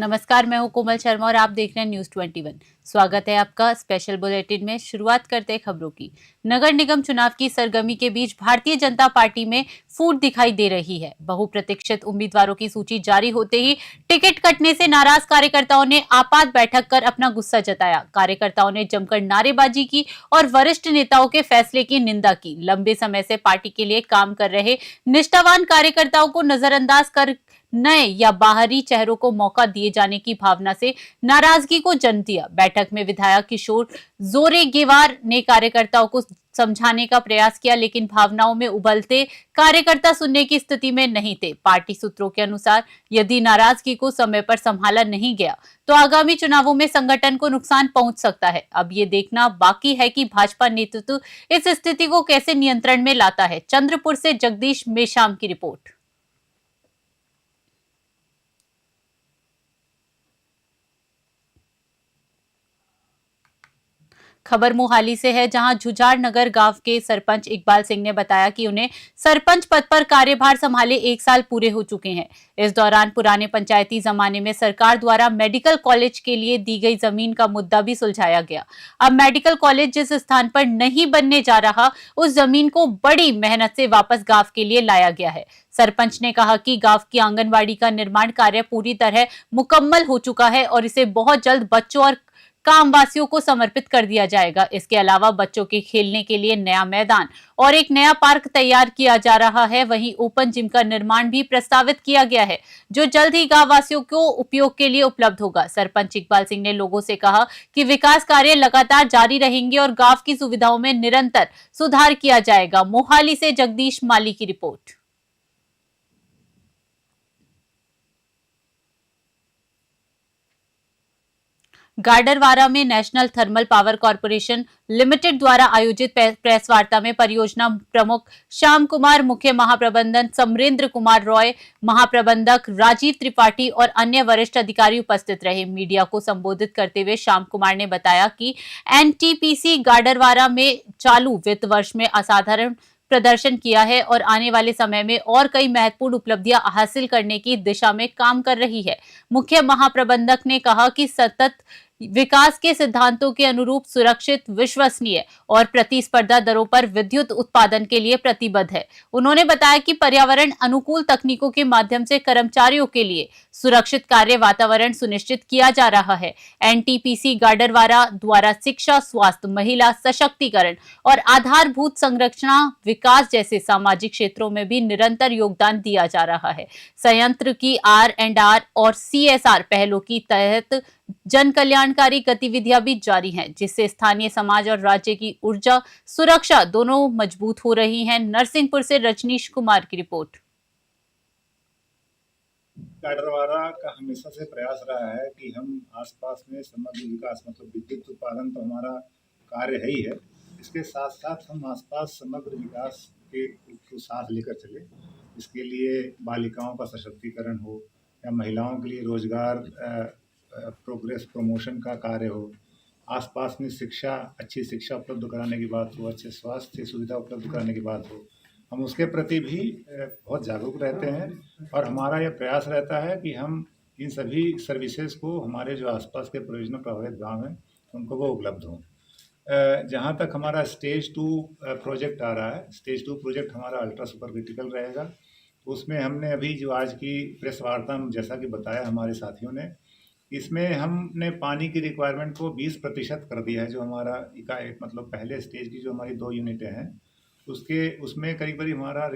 नमस्कार, मैं हूं कोमल शर्मा और आप देख रहे हैं न्यूज 21। स्वागत है आपका स्पेशल बुलेटिन में। शुरुआत करते हैं खबरों की। नगर निगम चुनाव की सरगर्मी के बीच भारतीय जनता पार्टी में फूट दिखाई दे रही है। बहुप्रतीक्षित उम्मीदवारों की सूची जारी होते ही टिकट कटने से नाराज कार्यकर्ताओं ने आपात बैठक कर अपना गुस्सा जताया। कार्यकर्ताओं ने जमकर नारेबाजी की और वरिष्ठ नेताओं के फैसले की निंदा की। लंबे समय से पार्टी के लिए काम कर रहे निष्ठावान कार्यकर्ताओं को नजरअंदाज कर नए या बाहरी चेहरों को मौका दिए जाने की भावना से नाराजगी को जन्म दिया। बैठक में विधायक किशोर जोरेगेवार ने कार्यकर्ताओं को समझाने का प्रयास किया, लेकिन भावनाओं में उबलते कार्यकर्ता सुनने की स्थिति में नहीं थे। पार्टी सूत्रों के अनुसार यदि नाराजगी को समय पर संभाला नहीं गया तो आगामी चुनावों में संगठन को नुकसान पहुंच सकता है। अब ये देखना बाकी है कि भाजपा नेतृत्व इस स्थिति को कैसे नियंत्रण में लाता है। चंद्रपुर से जगदीश मेश्राम की रिपोर्ट। खबर मोहाली से है, जहां झुजार नगर गांव के सरपंच इकबाल सिंह ने बताया कि उन्हें सरपंच पद पर कार्यभार संभाले 1 साल पूरे हो चुके हैं। इस दौरान पुराने पंचायती जमाने में सरकार द्वारा मेडिकल कॉलेज के लिए दी गई जमीन का मुद्दा भी सुलझाया गया। अब मेडिकल कॉलेज जिस स्थान पर नहीं बनने जा रहा, उस जमीन को बड़ी मेहनत से वापस गांव के लिए लाया गया है। सरपंच ने कहा कि गांव की आंगनबाड़ी का निर्माण कार्य पूरी तरह मुकम्मल हो चुका है और इसे बहुत जल्द बच्चों और कामवासियों को समर्पित कर दिया जाएगा। इसके अलावा बच्चों के खेलने के लिए नया मैदान और एक नया पार्क तैयार किया जा रहा है। वहीं ओपन जिम का निर्माण भी प्रस्तावित किया गया है, जो जल्द ही गांव वासियों को उपयोग के लिए उपलब्ध होगा। सरपंच इकबाल सिंह ने लोगों से कहा कि विकास कार्य लगातार जारी रहेंगे और गांव की सुविधाओं में निरंतर सुधार किया जाएगा। मोहाली से जगदीश माली की रिपोर्ट। गाडरवारा में national thermal power corporation limited द्वारा आयोजित प्रेस वार्ता में परियोजना प्रमुख श्याम कुमार, मुख्य महाप्रबंधक समरेंद्र कुमार रॉय, महाप्रबंधक राजीव त्रिपाठी और अन्य वरिष्ठ अधिकारी उपस्थित रहे। मीडिया को संबोधित करते हुए श्याम कुमार ने बताया कि एनटीपीसी गाडरवारा में चालू वित्त वर्ष में असाधारण प्रदर्शन किया है और आने वाले समय में और कई महत्वपूर्ण उपलब्धियां हासिल करने की दिशा में काम कर रही है। मुख्य महाप्रबंधक ने कहा कि सतत विकास के सिद्धांतों के अनुरूप सुरक्षित, विश्वसनीय और प्रतिस्पर्धा दरों पर विद्युत उत्पादन के लिए प्रतिबद्ध है। उन्होंने बताया कि पर्यावरण अनुकूल तकनीकों के माध्यम से कर्मचारियों के लिए सुरक्षित कार्य वातावरण सुनिश्चित किया जा रहा है। एनटीपीसी गाडरवारा द्वारा शिक्षा, स्वास्थ्य, महिला सशक्तिकरण और आधारभूत संरचना विकास जैसे सामाजिक क्षेत्रों में भी निरंतर योगदान दिया जा रहा है। संयंत्र की R&R और CSR पहलों की तहत जन कल्याणकारी गतिविधियां भी जारी हैं, जिससे स्थानीय समाज और राज्य की ऊर्जा सुरक्षा दोनों मजबूत हो रही हैं। नरसिंहपुर से रजनीश कुमार की रिपोर्ट। गाडरवारा का हमेशा से प्रयास रहा है कि हम आसपास में समग्र विकास, मतलब विद्युत उत्पादन तो हमारा कार्य है ही है, इसके साथ साथ हम आसपास समग्र विकास के साथ लेकर चले। इसके लिए बालिकाओं का सशक्तिकरण हो या महिलाओं के लिए रोजगार, प्रोग्रेस प्रमोशन का कार्य हो, आसपास में शिक्षा, अच्छी शिक्षा उपलब्ध कराने की बात हो, अच्छे स्वास्थ्य सुविधा उपलब्ध कराने की बात हो, हम उसके प्रति भी बहुत जागरूक रहते हैं। और हमारा यह प्रयास रहता है कि हम इन सभी सर्विसेज को हमारे जो आसपास के परियोजना प्रभावित गांव हैं उनको वो उपलब्ध हों। जहाँ तक हमारा स्टेज 2 प्रोजेक्ट आ रहा है, स्टेज 2 प्रोजेक्ट हमारा अल्ट्रा सुपर क्रिटिकल रहेगा। उसमें हमने अभी जो आज की प्रेस वार्ता में जैसा कि बताया हमारे साथियों ने, इसमें हमने पानी की रिक्वायरमेंट को 20% कर दिया है। जो हमारा इकाई, मतलब पहले स्टेज की जो हमारी 2 यूनिटें हैं उसमें करीब करीब हमारा।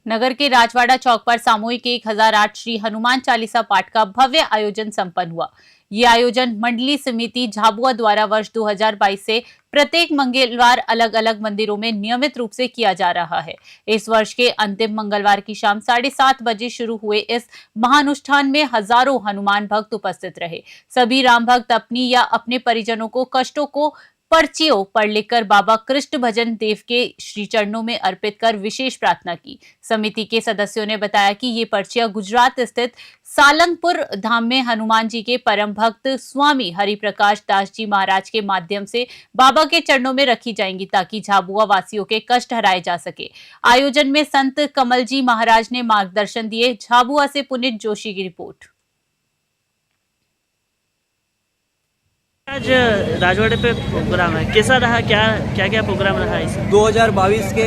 नगर के राजवाड़ा चौक पर सामूहिक 1008 श्री हनुमान चालीसा पाठ का भव्य आयोजन संपन्न हुआ। ये आयोजन मंडली समिति झाबुआ द्वारा वर्ष 2022 से प्रत्येक मंगलवार अलग अलग मंदिरों में नियमित रूप से किया जा रहा है। इस वर्ष के अंतिम मंगलवार की शाम 7:30 बजे शुरू हुए इस महानुष्ठान में हजारों हनुमान भक्त उपस्थित रहे। सभी राम भक्त अपनी या अपने परिजनों को कष्टों को पर्चियों पर लिखकर बाबा कृष्ण भजन देव के श्री चरणों में अर्पित कर विशेष प्रार्थना की। समिति के सदस्यों ने बताया कि ये पर्चियां गुजरात स्थित सालंगपुर धाम में हनुमान जी के परम भक्त स्वामी हरिप्रकाश दास जी महाराज के माध्यम से बाबा के चरणों में रखी जाएंगी, ताकि झाबुआ वासियों के कष्ट हराए जा सके। आयोजन में संत कमल जी महाराज ने मार्गदर्शन दिए। झाबुआ से पुनीत जोशी की रिपोर्ट। आज राजवाड़े पे प्रोग्राम है, कैसा रहा, क्या क्या क्या प्रोग्राम रहा इस 2022 के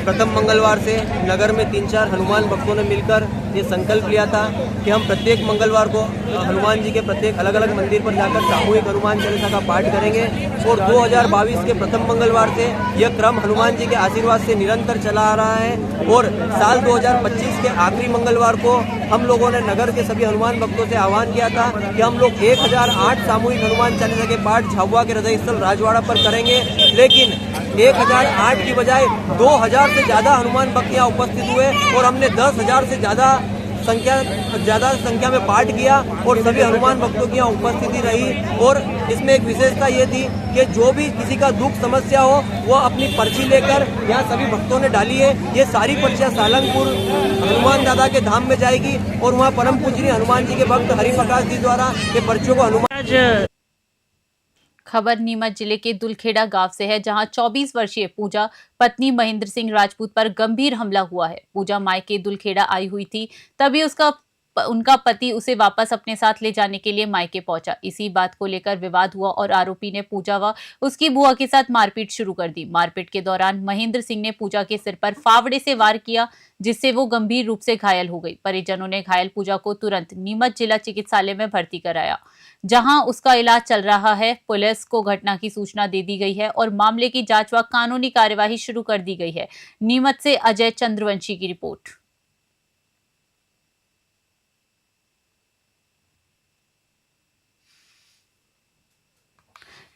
प्रथम मंगलवार से नगर में 3-4 हनुमान भक्तों ने मिलकर ये संकल्प लिया था कि हम प्रत्येक मंगलवार को हनुमान जी के प्रत्येक अलग अलग मंदिर पर जाकर सामूहिक हनुमान चालीसा का पाठ करेंगे। और 2022 के प्रथम मंगलवार से यह क्रम हनुमान जी के आशीर्वाद से निरंतर चला आ रहा है। और साल 2025 के आखिरी मंगलवार को हम लोगों ने नगर के सभी हनुमान भक्तों से आह्वान किया था कि हम लोग 1008 सामूहिक हनुमान चालीसा के पाठ झाबुआ के हृदय स्थल राजवाड़ा पर करेंगे। लेकिन 1008 की बजाय 2000 से ज्यादा हनुमान भक्त यहाँ उपस्थित हुए और हमने 10,000 से ज्यादा संख्या में पाठ किया और सभी हनुमान भक्तों की यहाँ उपस्थिति रही। और इसमें एक विशेषता ये थी कि जो भी किसी का दुख समस्या हो वो अपनी पर्ची लेकर यहाँ सभी भक्तों ने डाली है। ये सारी पर्चियाँ सालंगपुर हनुमान दादा के धाम में जाएगी और वहाँ परम पूजनीय हनुमान जी के भक्त हरिप्रकाश जी द्वारा ये पर्चियों को हनुमान आज खबर नीमच जिले के दुलखेड़ा गांव से है, जहां 24 वर्षीय पूजा पत्नी महेंद्र सिंह राजपूत पर गंभीर हमला हुआ है। पूजा मायके दुलखेड़ा आई हुई थी, तभी उनका पति उसे वापस अपने साथ ले जाने के लिए मायके पहुंचा। इसी बात को लेकर विवाद हुआ और आरोपी ने पूजा व उसकी बुआ के साथ मारपीट शुरू कर दी। मारपीट के दौरान महेंद्र सिंह ने पूजा के सिर पर फावड़े से वार किया, जिससे वो गंभीर रूप से घायल हो गई। परिजनों ने घायल पूजा को तुरंत नीमच जिला चिकित्सालय में भर्ती कराया, जहां उसका इलाज चल रहा है। पुलिस को घटना की सूचना दे दी गई है और मामले की जांच व कानूनी कार्यवाही शुरू कर दी गई है। नीमच से अजय चंद्रवंशी की रिपोर्ट।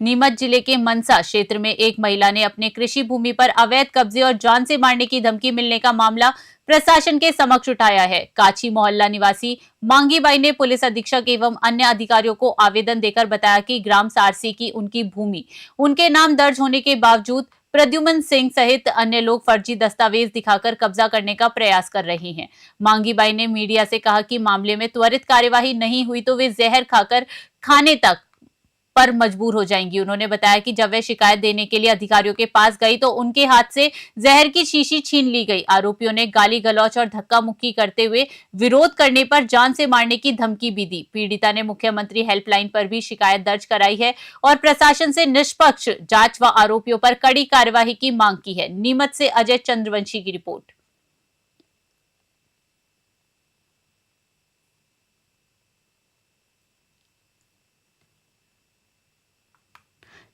नीमच जिले के मनसा क्षेत्र में एक महिला ने अपने कृषि भूमि पर अवैध कब्जे और जान से मारने की धमकी मिलने का मामला प्रशासन के समक्ष उठाया है। काची मोहल्ला निवासी मांगीबाई ने पुलिस अधीक्षक एवं अन्य अधिकारियों को आवेदन देकर बताया कि ग्राम सारसी की उनकी भूमि उनके नाम दर्ज होने के बावजूद प्रद्युमन सिंह सहित अन्य लोग फर्जी दस्तावेज दिखाकर कब्जा करने का प्रयास कर रहे हैं। मांगीबाई ने मीडिया से कहा कि मामले में त्वरित कार्यवाही नहीं हुई तो वे जहर खाकर खाने तक पर मजबूर हो जाएंगी। उन्होंने बताया कि जब वे शिकायत देने के लिए अधिकारियों के पास गई तो उनके हाथ से जहर की शीशी छीन ली गई। आरोपियों ने गाली गलौच और धक्का मुक्की करते हुए विरोध करने पर जान से मारने की धमकी भी दी। पीड़िता ने मुख्यमंत्री हेल्पलाइन पर भी शिकायत दर्ज कराई है और प्रशासन से निष्पक्ष जांच व आरोपियों पर कड़ी कार्यवाही की मांग की है। नीमच से अजय चंद्रवंशी की रिपोर्ट।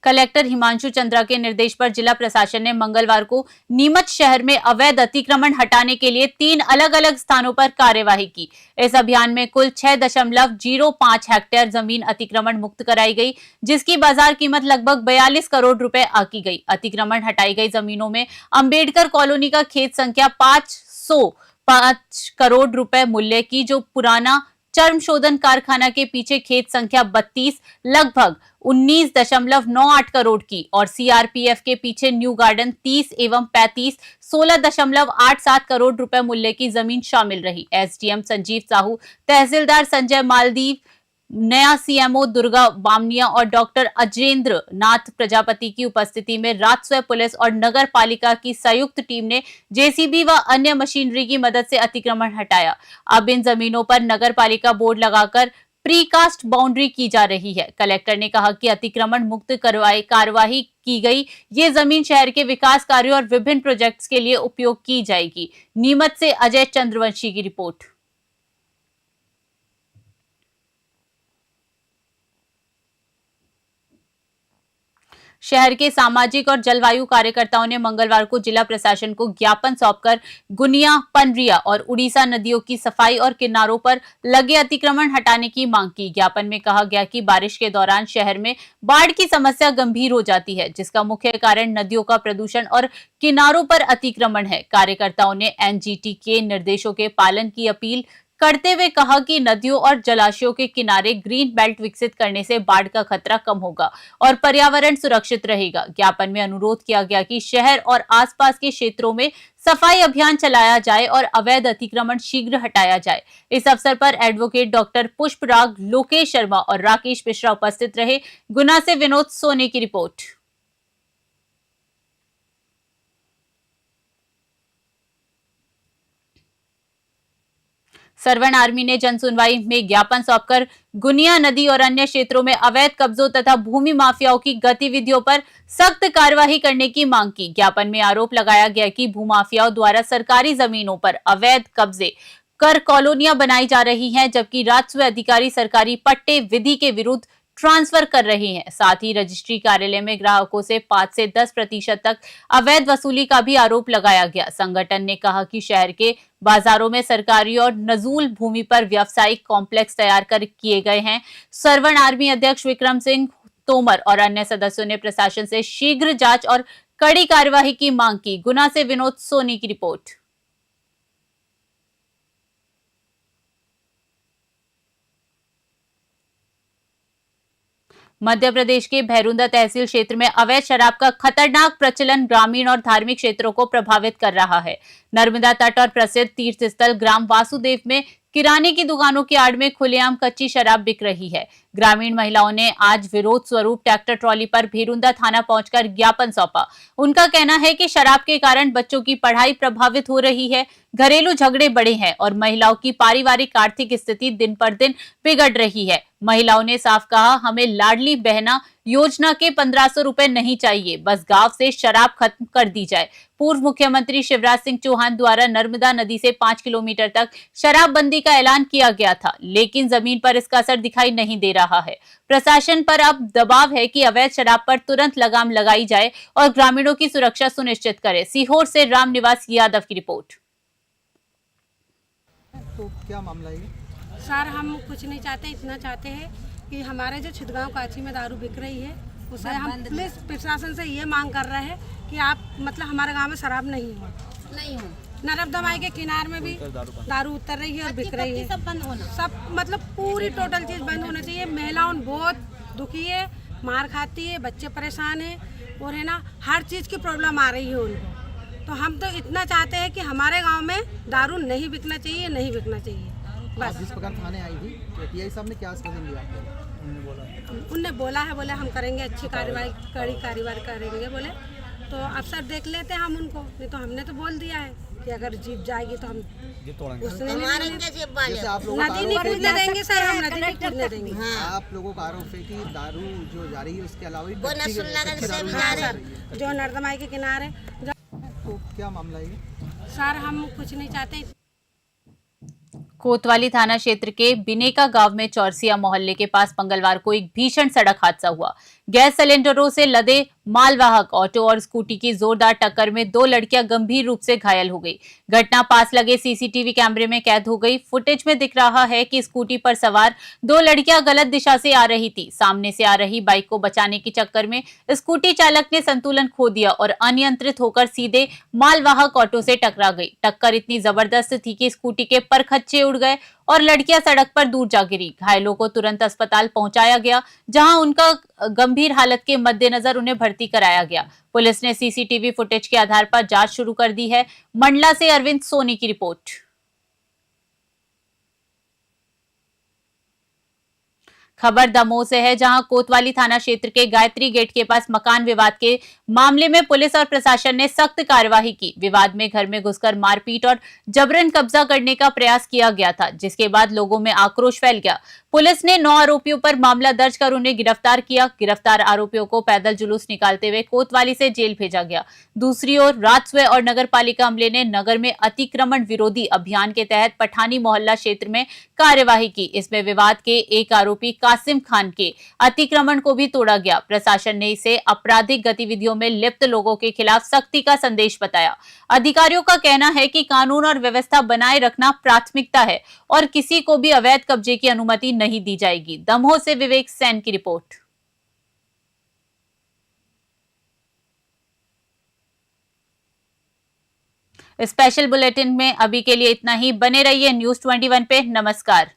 कलेक्टर हिमांशु चंद्रा के निर्देश पर जिला प्रशासन ने मंगलवार को नीमच शहर में अवैध अतिक्रमण हटाने के लिए 3 अलग अलग स्थानों पर कार्यवाही की। इस अभियान में कुल 6.05 हेक्टेयर जमीन अतिक्रमण मुक्त कराई गई, जिसकी बाजार कीमत लगभग 42 करोड़ रुपए आकी गई। अतिक्रमण हटाई गई जमीनों में अंबेडकर कॉलोनी का खेत संख्या 505 करोड़ रुपए मूल्य की, जो पुराना चर्म शोधन कारखाना के पीछे खेत संख्या 32 लगभग 19.98 करोड़ की, और सीआरपीएफ के पीछे न्यू गार्डन 30 एवं 35 16.87 करोड़ रुपए मूल्य की जमीन शामिल रही। एसडीएम संजीव साहू, तहसीलदार संजय मालदीव, नया सीएमओ दुर्गा बामनिया और डॉक्टर अजेंद्र नाथ प्रजापति की उपस्थिति में राजस्व पुलिस और नगर पालिका की संयुक्त टीम ने जेसीबी व अन्य मशीनरी की मदद से अतिक्रमण हटाया। अब इन जमीनों पर नगर पालिका बोर्ड लगाकर प्रीकास्ट बाउंड्री की जा रही है। कलेक्टर ने कहा कि अतिक्रमण मुक्त कार्यवाही की गई ये जमीन शहर के विकास कार्यों और विभिन्न प्रोजेक्ट्स के लिए उपयोग की जाएगी। नीमच से अजय चंद्रवंशी की रिपोर्ट। शहर के सामाजिक और जलवायु कार्यकर्ताओं ने मंगलवार को जिला प्रशासन को ज्ञापन सौंपकर गुनिया, पनरिया और उड़ीसा नदियों की सफाई और किनारों पर लगे अतिक्रमण हटाने की मांग की। ज्ञापन में कहा गया कि बारिश के दौरान शहर में बाढ़ की समस्या गंभीर हो जाती है, जिसका मुख्य कारण नदियों का प्रदूषण और किनारों पर अतिक्रमण है। कार्यकर्ताओं ने एनजीटी के निर्देशों के पालन की अपील करते हुए कहा कि नदियों और जलाशयों के किनारे ग्रीन बेल्ट विकसित करने से बाढ़ का खतरा कम होगा और पर्यावरण सुरक्षित रहेगा। ज्ञापन में अनुरोध किया गया कि शहर और आसपास के क्षेत्रों में सफाई अभियान चलाया जाए और अवैध अतिक्रमण शीघ्र हटाया जाए। इस अवसर पर एडवोकेट डॉक्टर पुष्पराग, लोकेश शर्मा और राकेश मिश्रा उपस्थित रहे। गुना से विनोद सोनी की रिपोर्ट। सरवण आर्मी ने जन सुनवाई में ज्ञापन सौंपकर गुनिया नदी और अन्य क्षेत्रों में अवैध कब्जों तथा भूमि माफियाओं की गतिविधियों पर सख्त कार्रवाई करने की मांग की। ज्ञापन में आरोप लगाया गया कि भूमाफियाओं द्वारा सरकारी जमीनों पर अवैध कब्जे कर कॉलोनियां बनाई जा रही हैं, जबकि राजस्व अधिकारी सरकारी पट्टे विधि के विरुद्ध ट्रांसफर कर रहे हैं। साथ ही रजिस्ट्री कार्यालय में ग्राहकों से 5 से 10% तक अवैध वसूली का भी आरोप लगाया गया। संगठन ने कहा कि शहर के बाजारों में सरकारी और नजूल भूमि पर व्यावसायिक कॉम्प्लेक्स तैयार कर किए गए हैं। सरवण आर्मी अध्यक्ष विक्रम सिंह तोमर और अन्य सदस्यों ने प्रशासन से शीघ्र जांच और कड़ी कार्यवाही की मांग की। गुना से विनोद सोनी की रिपोर्ट। मध्य प्रदेश के भैरुंदा तहसील क्षेत्र में अवैध शराब का खतरनाक प्रचलन ग्रामीण और धार्मिक क्षेत्रों को प्रभावित कर रहा है। नर्मदा तट और प्रसिद्ध तीर्थ स्थल ग्राम वासुदेव में किराने की दुकानों की आड़ में खुलेआम कच्ची शराब बिक रही है। ग्रामीण महिलाओं ने आज विरोध स्वरूप ट्रैक्टर ट्रॉली पर भैरुंदा थाना पहुंचकर ज्ञापन सौंपा। उनका कहना है कि शराब के कारण बच्चों की पढ़ाई प्रभावित हो रही है, घरेलू झगड़े बढ़े हैं और महिलाओं की पारिवारिक आर्थिक स्थिति दिन पर दिन बिगड़ रही है। महिलाओं ने साफ कहा, हमें लाडली बहना योजना के 1500 रुपए नहीं चाहिए, बस गांव से शराब खत्म कर दी जाए। पूर्व मुख्यमंत्री शिवराज सिंह चौहान द्वारा नर्मदा नदी से 5 किलोमीटर तक शराबबंदी का ऐलान किया गया था, लेकिन जमीन पर इसका असर दिखाई नहीं दे रहा है। प्रशासन पर अब दबाव है कि अवैध शराब पर तुरंत लगाम लगाई जाए और ग्रामीणों की सुरक्षा सुनिश्चित करे। सीहोर से रामनिवास यादव की रिपोर्ट। तो क्या मामला है? सर, हम कुछ नहीं चाहते, इतना चाहते हैं कि हमारे जो छिदगांव काची में दारू बिक रही है उसे हम पुलिस प्रशासन से ये मांग कर रहे हैं कि आप मतलब हमारे गांव में शराब नहीं हो। नर्मदा के किनारे में भी दारू उतर रही है और बिक रही है। सब बंद होना, सब मतलब पूरी टोटल चीज़ बंद होना चाहिए। महिलाओं बहुत दुखी है, मार खाती है, बच्चे परेशान है और है ना हर चीज़ की प्रॉब्लम आ रही है उनको। तो हम तो इतना चाहते हैं कि हमारे गांव में दारू नहीं बिकना चाहिए, नहीं बिकना चाहिए बस। जिस प्रकार थाने आई थी टीआई साहब ने क्या आश्वासन दिया? उनने बोला है, बोले हम करेंगे अच्छी कार्रवाई, कड़ी कार्रवाई करेंगे बोले। तो अफसर देख लेते हैं हम उनको, नहीं तो हमने तो बोल दिया है कि अगर जीप जाएगी तो हम उसने नदी नहीं कूदने देंगे सर, हम नदी नहीं कूदने देंगे। आप लोगों का आरोप है कि दारू जो जा रही है उसके अलावा जो नर्मदा के किनारे। तो क्या मामला है? सर, हम कुछ नहीं चाहते। कोतवाली थाना क्षेत्र के बिनेका गांव में चौरसिया मोहल्ले के पास मंगलवार को एक भीषण सड़क हादसा हुआ। गैस सिलेंडरों से लदे मालवाहक ऑटो और स्कूटी की जोरदार टक्कर में 2 लड़कियां गंभीर रूप से घायल हो गई। घटना पास लगे सीसीटीवी कैमरे में कैद हो गई। फुटेज में दिख रहा है कि स्कूटी पर सवार 2 लड़कियां गलत दिशा से आ रही थी। सामने से आ रही बाइक को बचाने के चक्कर में स्कूटी चालक ने संतुलन खो दिया और अनियंत्रित होकर सीधे मालवाहक ऑटो से टकरा गई। टक्कर इतनी जबरदस्त थी कि स्कूटी के परखच्चे उड़ गए और लड़कियां सड़क पर दूर जा गिरी। घायलों को तुरंत अस्पताल पहुंचाया गया, जहां उनका गंभीर हालत के मद्देनजर उन्हें भर्ती कराया गया। पुलिस ने सीसीटीवी फुटेज के आधार पर जांच शुरू कर दी है। मंडला से अरविंद सोनी की रिपोर्ट। खबर दमोह से है, जहां कोतवाली थाना क्षेत्र के गायत्री गेट के पास मकान विवाद के मामले में पुलिस और प्रशासन ने सख्त कार्यवाही की। विवाद में घर में घुसकर मारपीट और जबरन कब्जा करने का प्रयास किया गया था, जिसके बाद लोगों में आक्रोश फैल गया। पुलिस ने 9 आरोपियों पर मामला दर्ज कर उन्हें गिरफ्तार किया। गिरफ्तार आरोपियों को पैदल जुलूस निकालते हुए कोतवाली से जेल भेजा गया। दूसरी ओर राजस्व और नगर पालिका अमले ने नगर में अतिक्रमण विरोधी अभियान के तहत पठानी मोहल्ला क्षेत्र में कार्यवाही की। इसमें विवाद के एक आरोपी कासिम खान के अतिक्रमण को भी तोड़ा गया। प्रशासन ने इसे आपराधिक गतिविधियों में लिप्त लोगों के खिलाफ सख्ती का संदेश बताया। अधिकारियों का कहना है कि कानून और व्यवस्था बनाए रखना प्राथमिकता है और किसी को भी अवैध कब्जे की अनुमति नहीं दी जाएगी। दमोह से विवेक सैन की रिपोर्ट। स्पेशल बुलेटिन में अभी के लिए इतना ही। बने रहिए News 21 पे। नमस्कार।